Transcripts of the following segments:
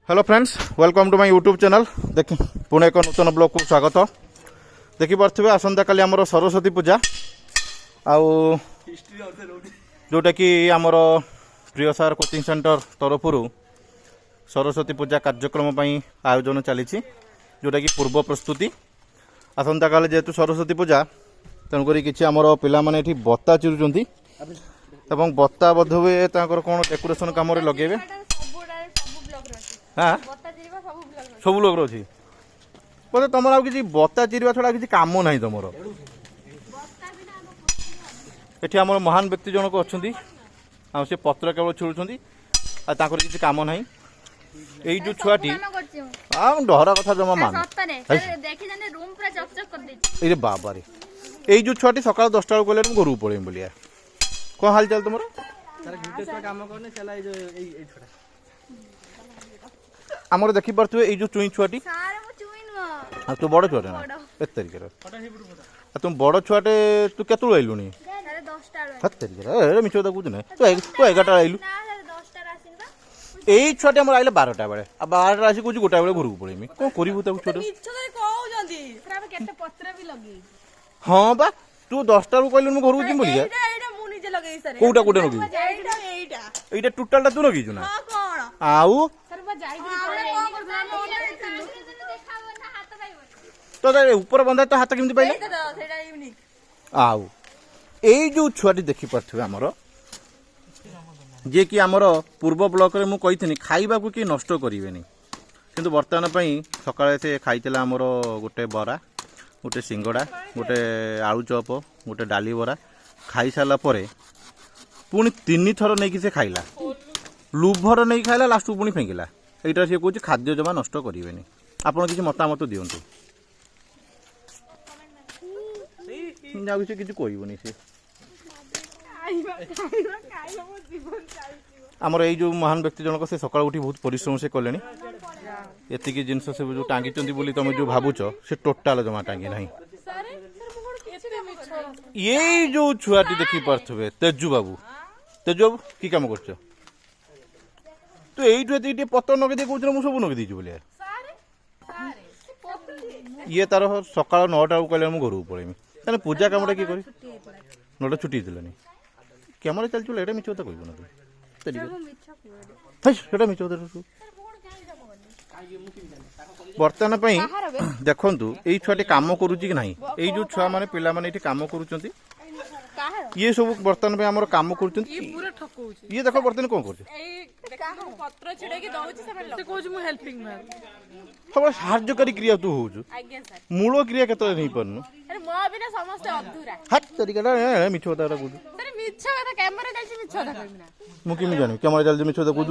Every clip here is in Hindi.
Hello friends, welcome to my YouTube channel. देख पुणे एक नूतन ब्लॉग को स्वागत। देखिपे आसंता काली आमर सरस्वती पूजा जोटा कि आमर प्रिय सार कोचिंग सेंटर तरफ सरस्वती पूजा कार्यक्रम आयोजन चली जोटा कि पूर्व प्रस्तुति। आसंता काली जेहेतु सरस्वती पूजा तेणुक कि आमर पाने बत्ता चिरुंट एवं बत्ता बोध हुए कौन डेकोरेशन कम लगे। हाँ सब लोग अच्छी बोले तुम आ कि बत्ता चिरवा छड़ा किसी कम ना तुम ये आम महान व्यक्ति जनक अच्छा से पत्र केवल छिड़ुंट किसी कम ना यही जो छुआटी डर कथा जमा मान ये बाबा रे यही जो छुआटी सकाल 10टा कहले घर को पड़े बोलिया कौन हाल चाल तुम आमर देखी पारे ये चुई छुआटी तू बड़ छुआटे ना एत तारिख तुम बड़ छुआटे तू केतु आइलुनी मिछ कथा कौन ना तू 11टा आइलु यही छुआटे आम आइले 12टा बेले 12टा आसी कौन गोटा बेले घर को पड़ेमी कौन करू छोटे हाँ बा तू 10टा कहलु घर को जी बोलिए कौटा कौटा लगे ये टोटाल तू लगे ना आउ तो ऊपर बंधा तो हाथ केमती पाइले आउ यही जो छुआटी देखी पारे आमर जे कि आमर पूर्व ब्लॉक रे मु कही खाइबा को कि नष्ट करेनि किंतु बर्तमान सकाळे से खाइला आमर गोटे बरा गोटे सिंगड़ा गोटे आलू चप गोटे डाली बरा खाई सारा परे पुणी 3 थर नहीं से खाइला लुभर नहीं खाइला लास्ट पुणी फेंकिला यहाँ सी कह खाद्य जमा नष्ट करेनि आपड़ किसी मतामत दिंतु किसी कहबनी सी आमर यही जो महान व्यक्ति जनक से सकाल उठी बहुत परिश्रम से कले एतिकी जिनस से जो टांगी तुम जो भावुच से टोटाल जमा टांगी ना ये जो छुआटी देखी पारे तेजु बाबू कि कम कर तो ये पतर नगे कौन मुझे सब नगे दीजिए बोलिए ये तार सकाल 9टा कहले घर को पड़ेमी तेना पूजा कम किए कर 9टा छुट्टी देलानी कैमरा चलती एटा मिछ कथा कहना तू मिछ कथा बर्तमान देखु यही छुआटी कम करुच्ची कि ना यही जो छुआ मैंने पिला माने कम करुँच ये सब बर्तमान आम कम कर ये देख बर्तमान कौन कर साहाय्यकारी क्रिया तू हो मूल क्रिया के नहीं पारनु मिछ कथा मुझे जानी कैमरा चलती मिछ कथा कौन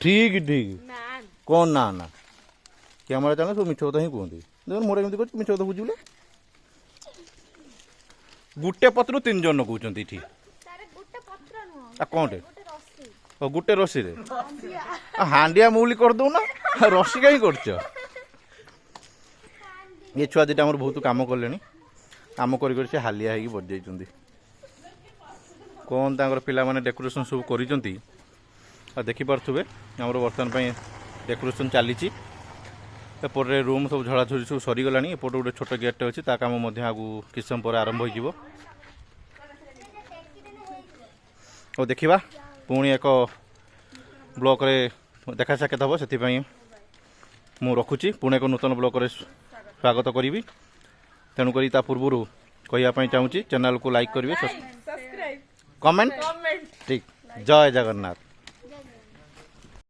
ठीक ठीक कौन ना ना कैमरा चैनल सब मिछ कथा ही कहते देख मोर एमती कर मिछ कथा बुझे गुटे पत्र 3 जन कहते ठीक कौन गोटे रसी रे हांडिया मौली कर दो ना रसी कहीं कर ये छुआ दीटा बहुत कम कले कम कर हालिया हो बजाई कौन पिला माने डेकोरेशन सब कर देखिपे आमर बर्तमान डेकोरेशन चली एपटे रूम सब झड़ाझड़ी सब सरीगला एपटे गोटे छोट गेट अच्छी कम आगू किस समय पर आरंभ हो और देखा पुणी एक ब्लॉक रे देखा साक्षात हम से मु रखुची पुणे एक नूतन ब्लॉक रे स्वागत करी तेणुक पूर्व कहवाई चाहूँगी चैनल को लाइक करेंगे कमेंट ठीक जय जगन्नाथ।